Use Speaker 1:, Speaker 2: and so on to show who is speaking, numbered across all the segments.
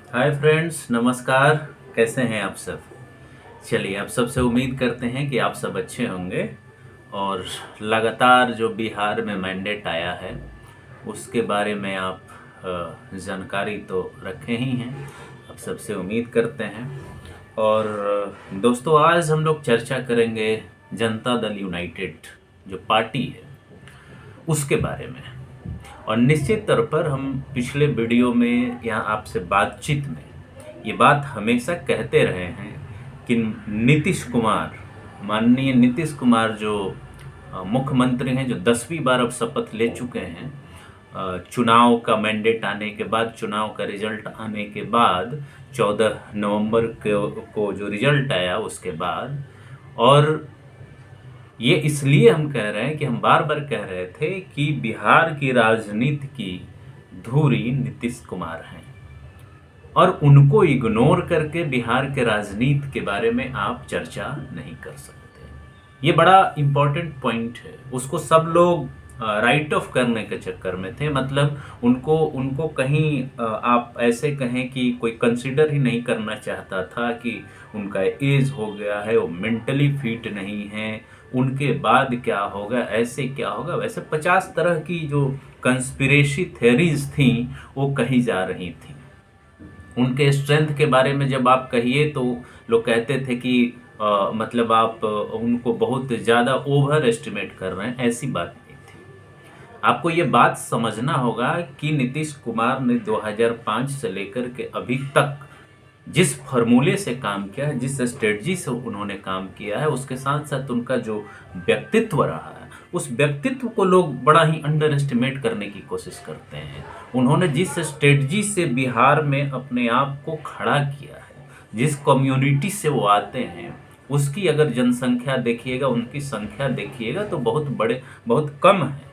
Speaker 1: Hi friends, नमस्कार। कैसे हैं आप सब? चलिए, आप सबसे उम्मीद करते हैं कि आप सब अच्छे होंगे। और लगातार जो बिहार में मैंडेट आया है उसके बारे में आप जानकारी तो रखे ही हैं, आप सबसे उम्मीद करते हैं। और दोस्तों, आज हम लोग चर्चा करेंगे जनता दल यूनाइटेड जो पार्टी है उसके बारे में। और निश्चित तौर पर हम पिछले वीडियो में या आपसे बातचीत में ये बात हमेशा कहते रहे हैं कि नीतीश कुमार, माननीय नीतीश कुमार जो मुख्यमंत्री हैं, जो 10वीं बार अब शपथ ले चुके हैं, चुनाव का मैंडेट आने के बाद, चुनाव का रिजल्ट आने के बाद, 14 नवंबर को जो रिजल्ट आया उसके बाद। और ये इसलिए हम कह रहे हैं कि हम बार बार कह रहे थे कि बिहार की राजनीति की धुरी नीतीश कुमार हैं और उनको इग्नोर करके बिहार के राजनीति के बारे में आप चर्चा नहीं कर सकते। ये बड़ा इम्पोर्टेंट पॉइंट है। उसको सब लोग राइट ऑफ करने के चक्कर में थे। मतलब उनको उनको कहीं आप ऐसे कहें कि कोई कंसिडर ही नहीं करना चाहता था कि उनका एज हो गया है, वो मेंटली फिट नहीं है, उनके बाद क्या होगा, ऐसे क्या होगा, वैसे 50 तरह की जो कंस्पिरेसी थ्योरीज थी वो कही जा रही थी। उनके स्ट्रेंथ के बारे में जब आप कहिए तो लोग कहते थे कि मतलब आप उनको बहुत ज़्यादा ओवर एस्टिमेट कर रहे हैं। ऐसी बात नहीं थी। आपको ये बात समझना होगा कि नीतीश कुमार ने 2005 से लेकर के अभी तक जिस फॉर्मूले से काम किया है, जिस स्ट्रेटजी से उन्होंने काम किया है, उसके साथ साथ उनका जो व्यक्तित्व रहा है, उस व्यक्तित्व को लोग बड़ा ही अंडर एस्टिमेट करने की कोशिश करते हैं। उन्होंने जिस स्ट्रेटजी से बिहार में अपने आप को खड़ा किया है, जिस कम्युनिटी से वो आते हैं, उसकी अगर जनसंख्या देखिएगा, उनकी संख्या देखिएगा तो बहुत कम है।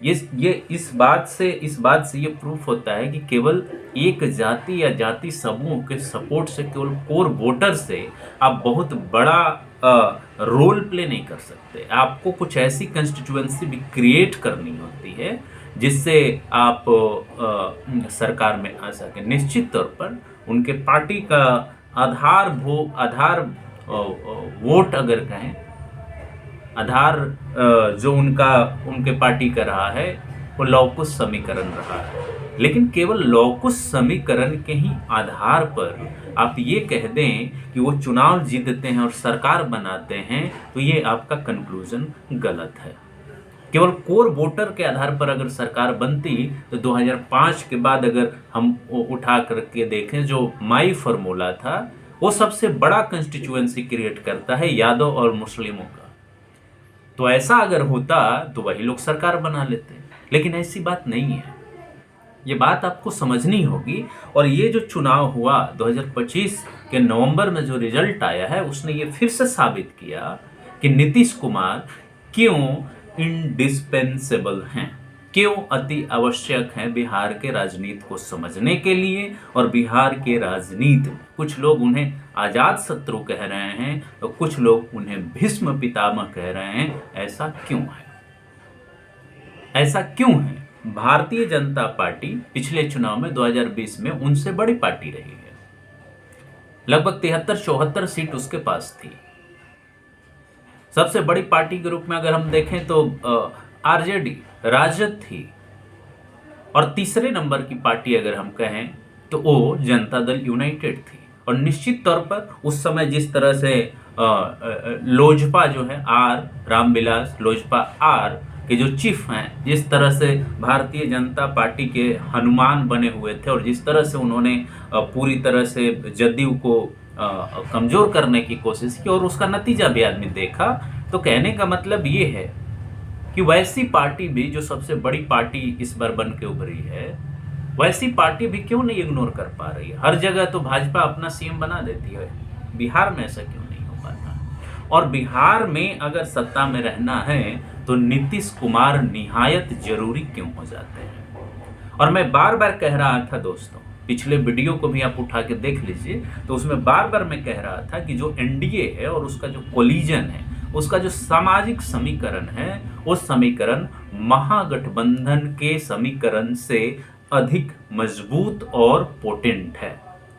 Speaker 1: ये इस बात से ये प्रूफ होता है कि केवल एक जाति या जाति समूह के सपोर्ट से, केवल कोर वोटर से आप बहुत बड़ा रोल प्ले नहीं कर सकते। आपको कुछ ऐसी कंस्टिट्यूएंसी भी क्रिएट करनी होती है जिससे आप सरकार में आ सके। निश्चित तौर पर उनके पार्टी का आधार वोट अगर कहें, आधार जो उनके पार्टी का रहा है वो लौकुश समीकरण रहा है। लेकिन केवल लौकुश समीकरण के ही आधार पर आप ये कह दें कि वो चुनाव जीतते हैं और सरकार बनाते हैं, तो ये आपका कंक्लूजन गलत है। केवल कोर वोटर के आधार पर अगर सरकार बनती तो 2005 के बाद अगर हम उठा करके देखें, जो माई फॉर्मूला था वो सबसे बड़ा कंस्टिट्यूएंसी क्रिएट करता है यादव और मुस्लिमों का। तो ऐसा अगर होता तो वही लोग सरकार बना लेते, लेकिन ऐसी बात नहीं है। ये बात आपको समझनी होगी। और ये जो चुनाव हुआ 2025 के नवंबर में, जो रिजल्ट आया है, उसने ये फिर से साबित किया कि नीतीश कुमार क्यों इंडिस्पेंसेबल हैं, क्यों अति आवश्यक हैं बिहार के राजनीति को समझने के लिए। और बिहार के राजनीति में कुछ लोग उन्हें आजाद शत्रु कह रहे हैं तो कुछ लोग उन्हें भीष्म पितामह कह रहे हैं। ऐसा क्यों है? ऐसा क्यों है? भारतीय जनता पार्टी पिछले चुनाव में 2020 में उनसे बड़ी पार्टी रही है। लगभग 73-74 सीट उसके पास थी। सबसे बड़ी पार्टी के रूप में अगर हम देखें तो आरजेडी, राजद थी। और तीसरे नंबर की पार्टी अगर हम कहें तो वो जनता दल यूनाइटेड थी। और निश्चित तौर पर उस समय जिस तरह से लोजपा जो है, आर रामविलास लोजपा आर के जो चीफ हैं, जिस तरह से भारतीय जनता पार्टी के हनुमान बने हुए थे और जिस तरह से उन्होंने पूरी तरह से जदयू को कमज़ोर करने की कोशिश की और उसका नतीजा भी आदमी देखा, तो कहने का मतलब ये है कि वैसी पार्टी भी, जो सबसे बड़ी पार्टी इस बार बन के उभरी है, वैसी पार्टी भी क्यों नहीं इग्नोर कर पा रही है। हर जगह तो भाजपा अपना सीएम बना देती है, बिहार में ऐसा क्यों नहीं हो पाता? और बिहार में अगर सत्ता में रहना है तो नीतीश कुमार निहायत जरूरी क्यों हो जाते हैं? और मैं बार बार कह रहा था दोस्तों, पिछले वीडियो को भी आप उठा के देख लीजिए, तो उसमें बार बार मैं कह रहा था कि जो एनडीए है और उसका जो कोलिजन है, उसका जो सामाजिक समीकरण है, वो समीकरण महागठबंधन के समीकरण से अधिक मजबूत और पोटेंट है।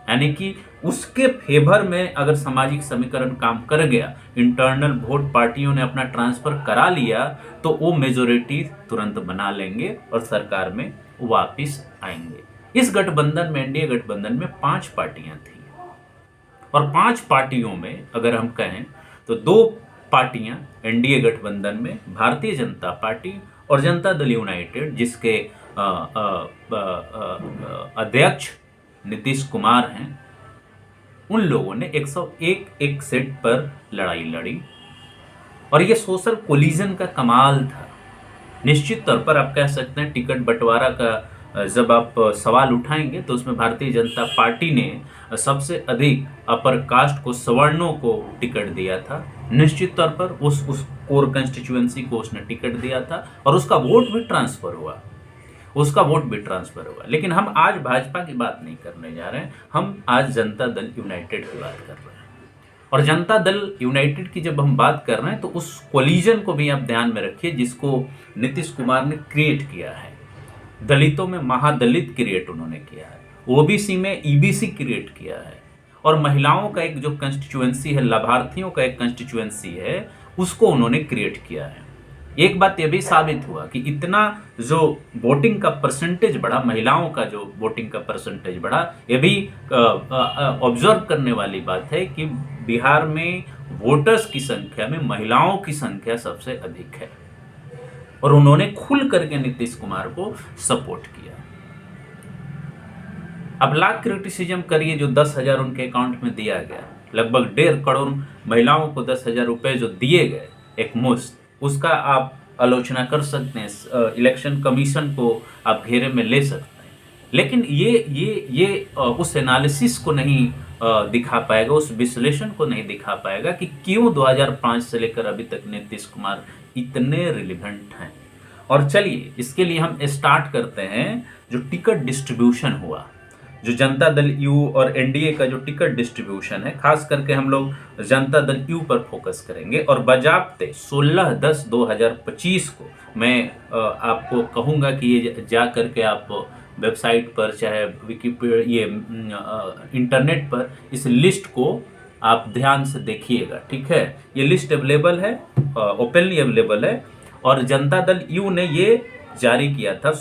Speaker 1: यानी कि उसके फेवर में अगर सामाजिक समीकरण काम कर गया, इंटरनल वोट पार्टियों ने अपना ट्रांसफर करा लिया, तो वो मेजोरिटी तुरंत बना लेंगे और सरकार में वापिस आएंगे। इस गठबंधन में, एनडीए गठबंधन में 5 पार्टियां थी और 5 पार्टियों में अगर हम कहें तो 2 पार्टियां एनडीए गठबंधन में, भारतीय जनता पार्टी और जनता दल यूनाइटेड, जिसके अध्यक्ष नीतीश कुमार हैं, उन लोगों ने 101 सीट पर लड़ाई लड़ी और ये सोशल कोलिजन का कमाल था। निश्चित तौर पर आप कह सकते हैं टिकट बंटवारा का जब आप सवाल उठाएंगे तो उसमें भारतीय जनता पार्टी ने सबसे अधिक अपर कास्ट को, सवर्णों को टिकट दिया था। निश्चित तौर पर उस कोर कंस्टिट्यूएंसी को उसने टिकट दिया था और उसका वोट भी ट्रांसफर हुआ। लेकिन हम आज भाजपा की बात नहीं करने जा रहे हैं, हम आज जनता दल यूनाइटेड की बात कर रहे हैं। और जनता दल यूनाइटेड की जब हम बात कर रहे हैं तो उस कोलिजन को भी आप ध्यान में रखिए जिसको नीतीश कुमार ने क्रिएट किया है। दलितों में महादलित क्रिएट उन्होंने किया है, ओबीसी में ईबीसी क्रिएट किया है, और महिलाओं का एक जो कंस्टिट्यूएंसी है, लाभार्थियों का एक कंस्टिट्यूएंसी है, उसको उन्होंने क्रिएट किया है। एक बात यह भी साबित हुआ कि इतना जो वोटिंग का परसेंटेज बढ़ा, महिलाओं का जो वोटिंग का परसेंटेज बढ़ा, यह भी ऑब्जर्व करने वाली बात है कि बिहार में वोटर्स की संख्या में महिलाओं की संख्या सबसे अधिक है और उन्होंने खुल करके नीतीश कुमार को सपोर्ट किया। अब लाख क्रिटिसिज्म करिए जो 10,000 उनके अकाउंट में दिया गया, लगभग 1.5 करोड़ महिलाओं को 10,000 रुपए जो दिए गए एक मुश्त, उसका आप आलोचना कर सकते हैं, इलेक्शन कमीशन को आप घेरे में ले सकते हैं। लेकिन ये उस एनालिसिस को नहीं दिखा पाएगा, उस विश्लेषण को नहीं दिखा पाएगा कि क्यों 2005 से लेकर अभी तक नीतीश कुमार इतने रिलेवेंट हैं। और चलिए इसके लिए हम स्टार्ट करते हैं जो टिकट डिस्ट्रीब्यूशन हुआ, जो जनता दल यू और एनडीए का जो टिकट डिस्ट्रीब्यूशन है, खास करके हम लोग जनता दल यू पर फोकस करेंगे। और बजाबते 16/10/2025 को मैं आपको कहूँगा कि ये जा करके आप वेबसाइट पर, चाहे विकिपीडिया, ये इंटरनेट पर इस लिस्ट को आप ध्यान से देखिएगा, ठीक है। ये लिस्ट अवेलेबल है, ओपनली अवेलेबल है, और जनता दल यू ने ये जारी किया था,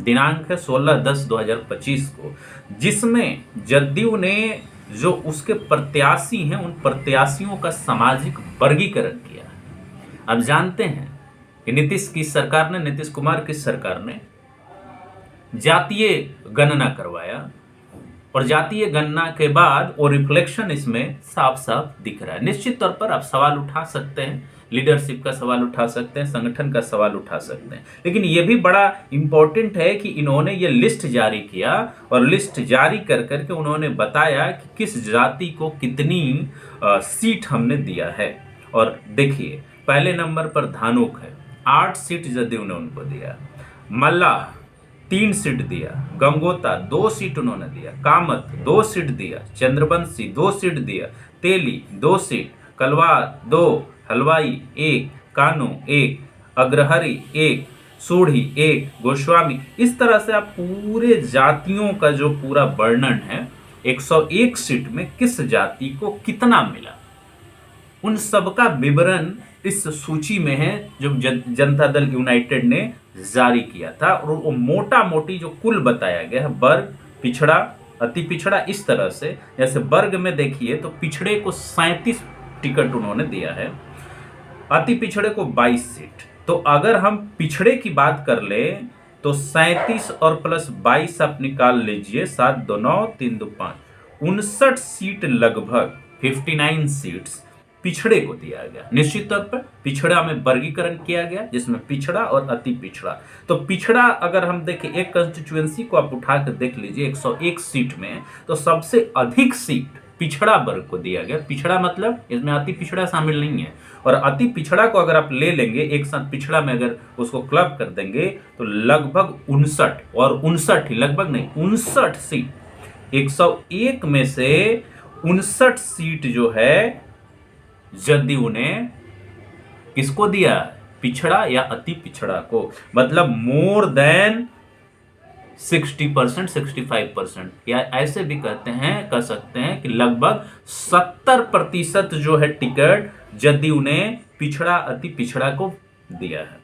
Speaker 1: दिनांक है 16/10/2025 को, जिसमें जदयू ने जो उसके प्रत्याशी हैं उन प्रत्याशियों का सामाजिक वर्गीकरण किया। अब जानते हैं कि नीतीश कुमार की सरकार ने जातीय गणना करवाया और जातीय गणना के बाद वो रिफ्लेक्शन इसमें साफ साफ दिख रहा है। निश्चित तौर पर आप सवाल उठा सकते हैं, लीडरशिप का सवाल उठा सकते हैं, संगठन का सवाल उठा सकते हैं, लेकिन ये भी बड़ा इंपॉर्टेंट है कि इन्होंने ये लिस्ट जारी किया और लिस्ट जारी कर करके उन्होंने बताया कि किस जाति को कितनी सीट हमने दिया है। और देखिए पहले नंबर पर धानुक है, 8 सीट जदयू ने उनको दिया, मल्लाह 3 सीट दिया, गंगोता 2 सीट उन्होंने दिया, कामत 2 सीट दिया, चंद्रवंशी 2 सीट दिया, तेली 2 सीट, कलवार 2, हलवाई 1, कानू 1, अग्रहरी 1, सूढ़ी 1, गोस्वामी। इस तरह से आप पूरे जातियों का जो पूरा वर्णन है, 101 सीट में किस जाति को कितना मिला, उन सबका विवरण इस सूची में है जो जनता दल यूनाइटेड ने जारी किया था। और वो मोटा मोटी जो कुल बताया गया है, वर्ग, पिछड़ा, अति पिछड़ा, इस तरह से, जैसे वर्ग में देखिए तो पिछड़े को 37 टिकट उन्होंने दिया है, अति पिछड़े को 22 सीट। तो अगर हम पिछड़े की बात कर ले तो 37 और प्लस 22 आप निकाल लीजिए, 7 2 9 3 2 5, 59 सीट, लगभग 59 सीट्स पिछड़े को दिया गया। निश्चित तौर पर पिछड़ा में वर्गीकरण किया गया जिसमें पिछड़ा और अति पिछड़ा। तो पिछड़ा अगर हम देखें, एक कंस्टिट्यूएंसी को आप उठा कर देख लीजिए 101 सीट में, तो सबसे अधिक सीट पिछड़ा वर्ग को दिया गया। पिछड़ा मतलब इसमें अति पिछड़ा शामिल नहीं है, और अति पिछड़ा को अगर आप ले लेंगे एक साथ पिछड़ा में, अगर उसको क्लब कर देंगे तो लगभग 59, और 59 ही, लगभग नहीं, 59 सीट, 101 में से 59 सीट जो है जदयू ने किसको दिया, पिछड़ा या अति पिछड़ा को, मतलब मोर देन 60%, 65%, या ऐसे भी कह सकते हैं कि लगभग 70% जो है टिकट जदयू ने पिछड़ा अति पिछड़ा को दिया है।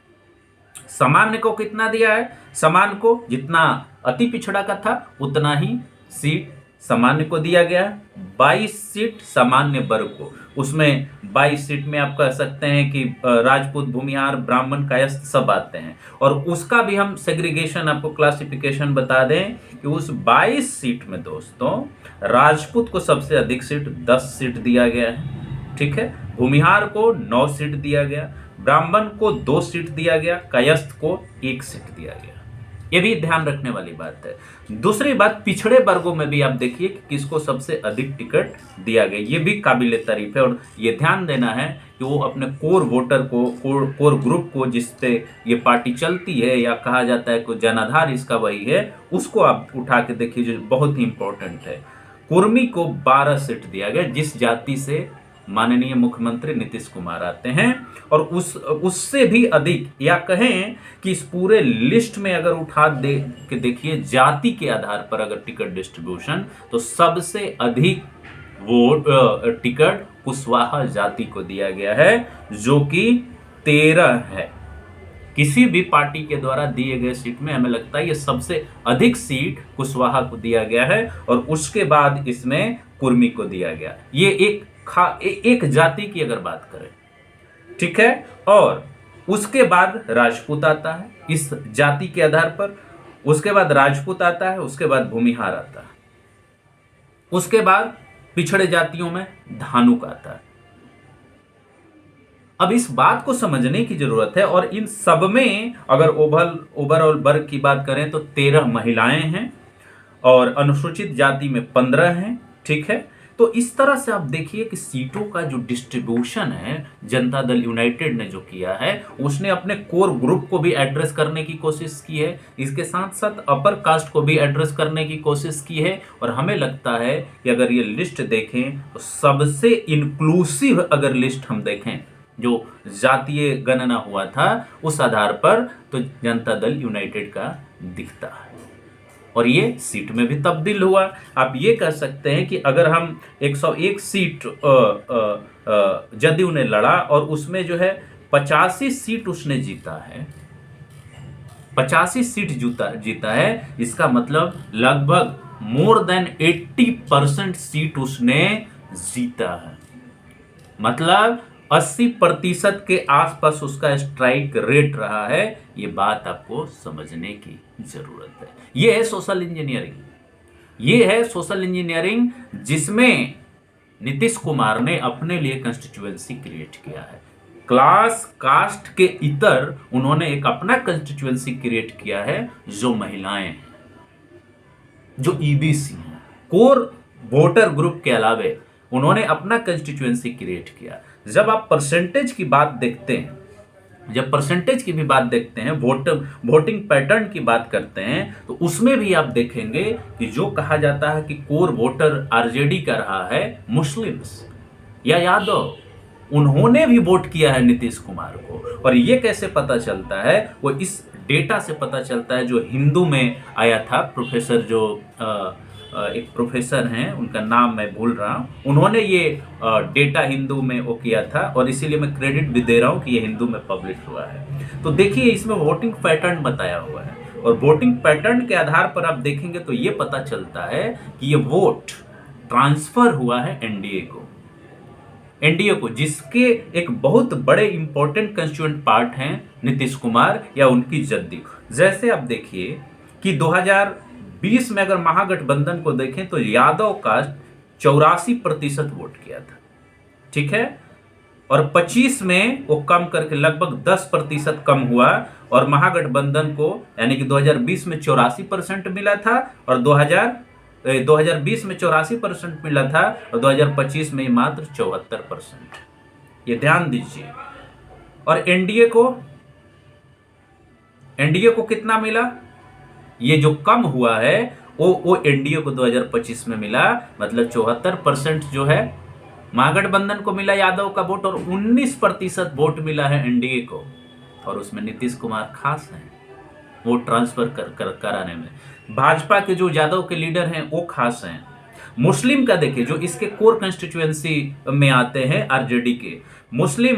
Speaker 1: सामान्य को कितना दिया है? सामान्य को जितना अति पिछड़ा का था उतना ही सीट सामान्य को दिया गया है। 22 सीट सामान्य वर्ग को, उसमें 22 सीट में आप कह सकते हैं कि राजपूत, भूमिहार, ब्राह्मण, कायस्थ सब आते हैं। और उसका भी हम सेग्रीगेशन, आपको क्लासिफिकेशन बता दें कि उस 22 सीट में दोस्तों राजपूत को सबसे अधिक सीट 10 सीट दिया गया है, ठीक है। भूमिहार को 9 सीट दिया गया, ब्राह्मण को 2 सीट दिया गया, कायस्थ को 1 सीट दिया गया। ये भी ध्यान रखने वाली बात है। दूसरी बात, पिछड़े वर्गों में भी आप देखिए कि किसको सबसे अधिक टिकट दिया गया, ये भी काबिले तारीफ है। और ये ध्यान देना है कि वो अपने कोर वोटर को, कोर ग्रुप को, जिससे ये पार्टी चलती है या कहा जाता है कि जनाधार इसका वही है, उसको आप उठा के देखिए, जो बहुत ही इंपॉर्टेंट है। कुर्मी को 12 सीट दिया गया, जिस जाति से माननीय मुख्यमंत्री नीतीश कुमार आते हैं। और उससे भी अधिक, या कहें कि इस पूरे लिस्ट में अगर उठा दे के देखिए जाति के आधार पर अगर टिकट डिस्ट्रीब्यूशन, तो सबसे अधिक वोट टिकट कुशवाहा जाति को दिया गया है, जो कि 13 है। किसी भी पार्टी के द्वारा दिए गए सीट में हमें लगता है ये सबसे अधिक सीट कुशवाहा को दिया गया है, और उसके बाद इसमें कुर्मी को दिया गया। ये एक जाति की अगर बात करें, ठीक है। और उसके बाद राजपूत आता है इस जाति के आधार पर, उसके बाद राजपूत आता है, उसके बाद भूमिहार आता है, उसके बाद पिछड़े जातियों में धानुक आता है। अब इस बात को समझने की जरूरत है। और इन सब में अगर ओवरऑल वर्ग की बात करें तो 13 महिलाएं हैं और अनुसूचित जाति में 15 हैं, ठीक है। तो इस तरह से आप देखिए कि सीटों का जो डिस्ट्रीब्यूशन है जनता दल यूनाइटेड ने जो किया है, उसने अपने कोर ग्रुप को भी एड्रेस करने की कोशिश की है, इसके साथ साथ अपर कास्ट को भी एड्रेस करने की कोशिश की है। और हमें लगता है कि अगर ये लिस्ट देखें तो सबसे इंक्लूसिव अगर लिस्ट हम देखें जो जातीय गणना हुआ था उस आधार पर, तो जनता दल यूनाइटेड का दिखता है। और ये सीट में भी तब्दील हुआ। आप ये कह सकते हैं कि अगर हम 101 सीट जदयू ने लड़ा और उसमें जो है 85 सीट उसने जीता है, 85 सीट जीता है, इसका मतलब लगभग मोर देन 80% सीट उसने जीता है। मतलब 80% के आसपास उसका स्ट्राइक रेट रहा है। ये बात आपको समझने की जरूरत है। ये है सोशल इंजीनियरिंग, ये है सोशल इंजीनियरिंग जिसमें नीतीश कुमार ने अपने लिए कंस्टिट्यूएंसी क्रिएट किया है। क्लास कास्ट के इतर उन्होंने एक अपना कंस्टिट्यूएंसी क्रिएट किया है, जो महिलाएं हैं, जो ईबीसी हैं, कोर वोटर ग्रुप के अलावे उन्होंने अपना कंस्टिट्यूएंसी क्रिएट किया। जब आप परसेंटेज की बात देखते हैं, जब परसेंटेज की भी बात देखते हैं, वोटिंग पैटर्न की बात करते हैं, तो उसमें भी आप देखेंगे कि जो कहा जाता है कि कोर वोटर आरजेडी का रहा है, मुस्लिम्स या यादव, उन्होंने भी वोट किया है नीतीश कुमार को। और ये कैसे पता चलता है? वो इस डेटा से पता चलता है जो हिंदू में आया था। प्रोफेसर जो एक प्रोफेसर हैं, उनका नाम मैं भूल रहा हूँ, उन्होंने ये डेटा हिंदू में वो किया था, और इसीलिए मैं क्रेडिट भी दे रहा हूँ कि ये हिंदू में पब्लिश हुआ है। तो देखिए इसमें वोटिंग पैटर्न बताया हुआ है, और वोटिंग पैटर्न के आधार पर आप देखेंगे तो ये पता चलता है कि ये वोट ट्रांसफर हुआ है एनडीए को, जिसके एक बहुत बड़े इंपॉर्टेंट कंस्टिट्यूएंट पार्ट हैं नीतीश कुमार या उनकी जद्दी। जैसे आप देखिए कि 2020 में अगर महागठबंधन को देखें तो यादव का 84% वोट किया था, ठीक है। और 25 में वो कम करके लगभग 10% कम हुआ, और महागठबंधन को यानी कि 2020 में 84% मिला था, और 2020 में 84% मिला था, और 2025 में मात्र 74%। ये ध्यान दीजिए। और एनडीए को कितना मिला? ये जो कम हुआ है वो एनडीए को 2025 में मिला, मतलब 74% जो है महागठबंधन को मिला यादव का वोट, और 19% वोट मिला है एनडीए को, और उसमें नीतीश कुमार खास हैं। वोट ट्रांसफर कराने में। भाजपा के जो यादव के लीडर हैं वो खास हैं। मुस्लिम का देखिए, जो इसके कोर कंस्टिट्यूएंसी में आते हैं आरजेडी के मुस्लिम,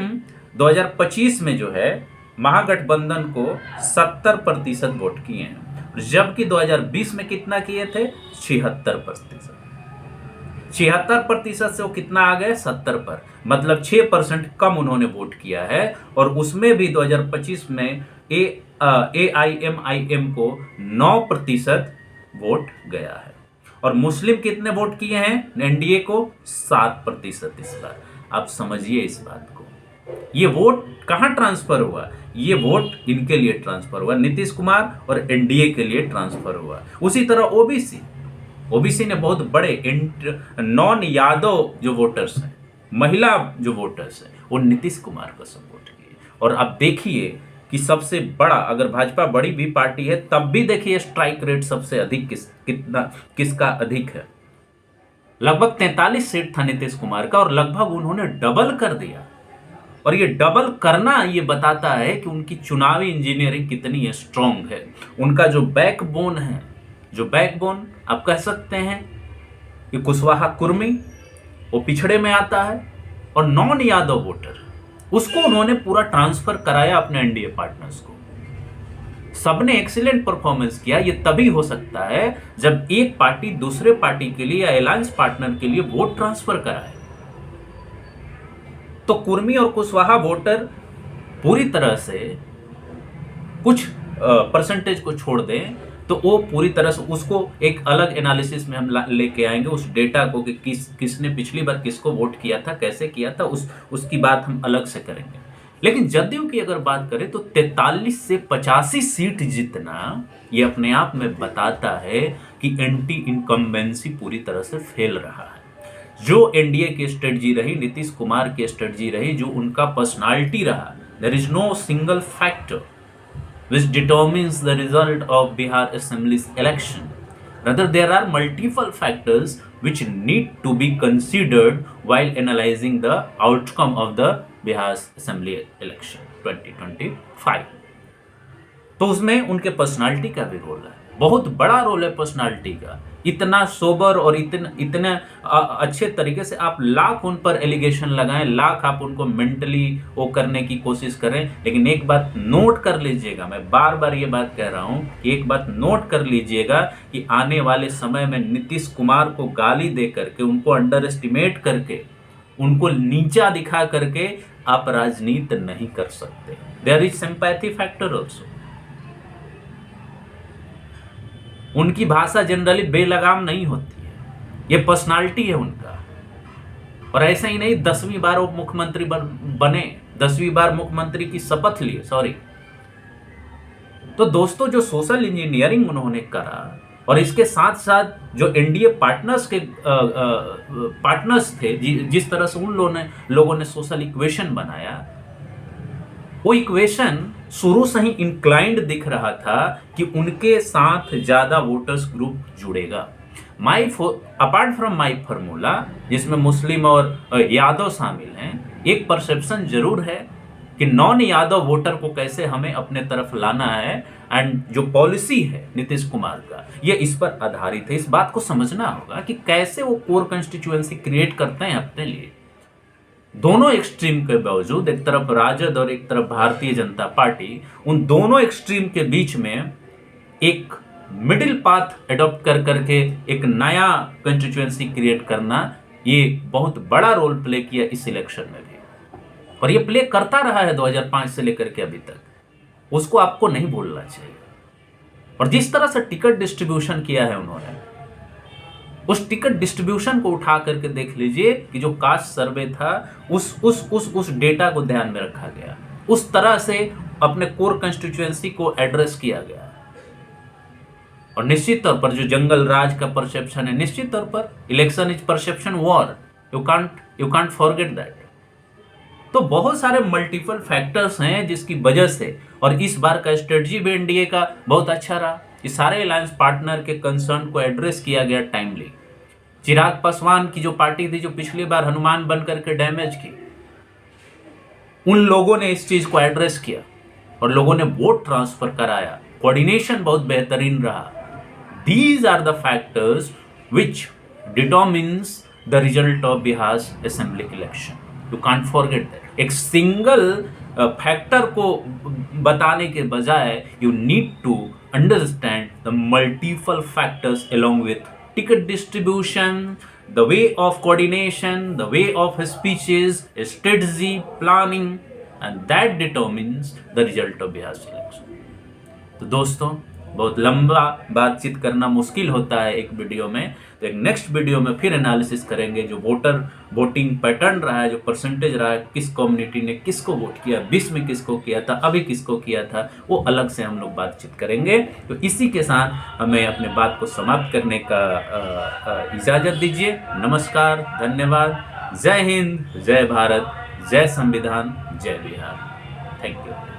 Speaker 1: 2025 में जो है महागठबंधन को 70% वोट किए हैं, जबकि 2020 में कितना किए थे? 76%। 76% से वो कितना आ गए? 70 पर, मतलब 6% कम उन्होंने वोट किया है। और उसमें भी 2025 में AIMIM को 9% वोट गया है। और मुस्लिम कितने वोट किए हैं एनडीए को? 7% इस बार। आप समझिए इस बात को। ये वोट कहां ट्रांसफर हुआ? ये वोट इनके लिए ट्रांसफर हुआ, नीतीश कुमार और एनडीए के लिए ट्रांसफर हुआ। उसी तरह ओबीसी ने बहुत बड़े नॉन यादव जो वोटर्स हैं, महिला जो वोटर्स हैं, वो नीतीश कुमार को सपोर्ट किए। और अब देखिए कि सबसे बड़ा, अगर भाजपा बड़ी भी पार्टी है तब भी देखिए स्ट्राइक रेट सबसे अधिक किसका अधिक है? लगभग 43 सीट था नीतीश कुमार का, और लगभग उन्होंने डबल कर दिया। और ये डबल करना ये बताता है कि उनकी चुनावी इंजीनियरिंग कितनी स्ट्रांग है। उनका जो बैकबोन है, जो बैकबोन आप कह सकते हैं कि कुशवाहा कुर्मी, वो पिछड़े में आता है, और नॉन यादव वोटर, उसको उन्होंने पूरा ट्रांसफर कराया अपने एनडीए पार्टनर्स को। सबने एक्सीलेंट परफॉर्मेंस किया। ये तभी हो सकता है जब एक पार्टी दूसरे पार्टी के लिए या अलायंस पार्टनर के लिए वोट ट्रांसफर कराए। तो कुर्मी और कुशवाहा वोटर पूरी तरह से, कुछ परसेंटेज को छोड़ दें तो वो पूरी तरह से, उसको एक अलग एनालिसिस में हम लेके आएंगे उस डेटा को कि किसने पिछली बार किसको वोट किया था, कैसे किया था, उसकी बात हम अलग से करेंगे। लेकिन जदयू की अगर बात करें तो 43 से 85 सीट जीतना ये अपने आप में बताता है कि एंटी इनकम्बेंसी पूरी तरह से फेल रहा है। जो एनडीए की स्ट्रेटजी रही, नीतीश कुमार की स्ट्रेटजी रही, जो उनका पर्सनालिटी रहा, there is no single factor which determines the result of Bihar Assembly's election. Rather, there are multiple factors which need to be considered while analyzing the outcome of the Bihar Assembly election 2025. तो उसमें उनके personality का भी role है, बहुत बड़ा role है personality का। इतना सोबर और इतने अच्छे तरीके से आप लाख उन पर एलिगेशन लगाएं, लाख आप उनको मेंटली वो करने की कोशिश करें, लेकिन एक बात नोट कर लीजिएगा, मैं बार बार ये बात कह रहा हूं, एक बात नोट कर लीजिएगा कि आने वाले समय में नीतीश कुमार को गाली दे करके, उनको अंडर एस्टिमेट करके, उनको नीचा दिखा करके आप राजनीति नहीं कर सकते। There is sympathy factor also. उनकी भाषा जनरली बेलगाम नहीं होती है, ये पर्सनालिटी है उनका। और ऐसा ही नहीं, 10वीं बार वो मुख्यमंत्री बने, 10वीं बार मुख्यमंत्री की शपथ लिए, सॉरी। तो दोस्तों, जो सोशल इंजीनियरिंग उन्होंने करा, और इसके साथ साथ जो एनडीए पार्टनर्स थे, जिस तरह से उन लोगों ने सोशल इक्वेशन बनाया, वो इक्वेशन शुरू से ही इंक्लाइंड दिख रहा था कि उनके साथ ज्यादा वोटर्स ग्रुप जुड़ेगा। अपार्ट फ्रॉम माई फॉर्मूला, जिसमें मुस्लिम और यादव शामिल हैं, एक परसेप्शन जरूर है कि नॉन यादव वोटर को कैसे हमें अपने तरफ लाना है। एंड जो पॉलिसी है नीतीश कुमार का, ये इस पर आधारित है। इस बात को समझना होगा कि कैसे वो कोर कंस्टिट्यूएंसी क्रिएट करते हैं अपने लिए। दोनों एक्सट्रीम के बावजूद, एक तरफ राजद और एक तरफ भारतीय जनता पार्टी, उन दोनों एक्सट्रीम के बीच में एक मिडिल पाथ एडॉप्ट कर करके एक नया कंस्टिट्यूएंसी क्रिएट करना, ये बहुत बड़ा रोल प्ले किया इस इलेक्शन में भी, और ये प्ले करता रहा है 2005 से लेकर के अभी तक। उसको आपको नहीं भूलना चाहिए। और जिस तरह से टिकट डिस्ट्रीब्यूशन किया है उन्होंने, उस टिकट डिस्ट्रीब्यूशन को उठा करके देख लीजिए कि जो कास्ट सर्वे था, उस डेटा को ध्यान में रखा गया, उस तरह से अपने कोर कंस्टिट्यूएंसी को एड्रेस किया गया। और निश्चित तौर पर जो जंगल राज का परसेप्शन है, निश्चित तौर पर election is perception war, you can't forget that. तो बहुत सारे मल्टीपल फैक्टर्स हैं जिसकी वजह से, और इस बार का स्ट्रेटजी भी एनडीए का बहुत अच्छा रहा कि सारे अलायंस पार्टनर के कंसर्न को एड्रेस किया गया टाइमली। चिराग पासवान की जो पार्टी थी, जो पिछली बार हनुमान बन करके डैमेज की, उन लोगों ने इस चीज को एड्रेस किया और लोगों ने वोट ट्रांसफर कराया। कोऑर्डिनेशन बहुत बेहतरीन रहा। These are the factors which determines the result of Bihar's assembly election. You can't forget that. एक सिंगल फैक्टर को बताने के बजाय you need to understand the multiple factors along with ticket distribution, the way of coordination, the way of speeches, strategy, planning, and that determines the result of Bihar's election. तो दोस्तों, बहुत लंबा बातचीत करना मुश्किल होता है एक वीडियो में, तो एक नेक्स्ट वीडियो में फिर एनालिसिस करेंगे जो वोटिंग पैटर्न रहा है, जो परसेंटेज रहा है, किस कम्युनिटी ने किसको वोट किया, 20 में किसको किया था, अभी किसको किया था, वो अलग से हम लोग बातचीत करेंगे। तो इसी के साथ हमें अपने बात को समाप्त करने का इजाज़त दीजिए। नमस्कार, धन्यवाद, जय हिंद, जय भारत, जय संविधान, जय बिहार। Thank you.